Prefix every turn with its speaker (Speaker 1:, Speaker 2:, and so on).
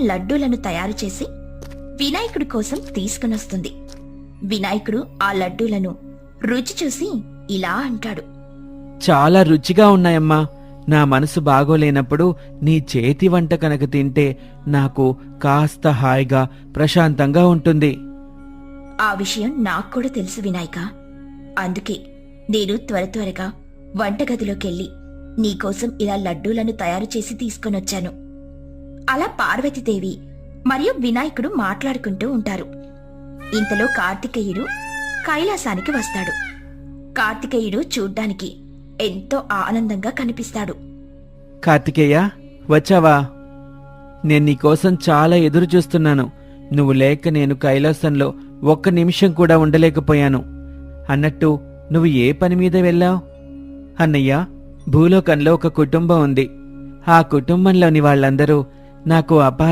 Speaker 1: లడ్డూలను తయారు చేసి వినాయకుడి కోసం తీసుకునొస్తుంది. వినాయకుడు ఆ లడ్డూలను రుచి చూసి ఇలా అంటాడు.
Speaker 2: చాలా రుచిగా ఉన్నాయమ్మా. నా మనసు బాగోలేనప్పుడు నీ చేతి వంట కనుక తింటే నాకు కాస్త హాయిగా ప్రశాంతంగా ఉంటుంది.
Speaker 1: ఆ విషయం నాకు కూడా తెలుసు వినాయక. అందుకే నేను త్వరగా వంటగదిలోకెళ్ళి నీకోసం ఇలా లడ్డూలను తయారు చేసి తీసుకొనొచ్చాను. అలా పార్వతీదేవి మరియు వినాయకుడు మాట్లాడుకుంటూ ఉంటారు. ఇంతలో కార్తికేయుడు కైలాసానికి వస్తాడు. కార్తికేయుడు చూడ్డానికి ఎంతో ఆనందంగా కనిపిస్తాడు.
Speaker 2: కార్తికేయ, వచ్చావా? నేను నీకోసం చాలా ఎదురు చూస్తున్నాను. నువ్వు లేక నేను కైలాసంలో ఒక్క నిమిషం కూడా ఉండలేకపోయాను. అన్నట్టు నువ్వు ఏ పని మీద వెళ్ళావు? అన్నయ్య, భూలోకంలో ఒక కుటుంబం ఉంది. ఆ కుటుంబంలోని వాళ్ళందరూ నాకు అపార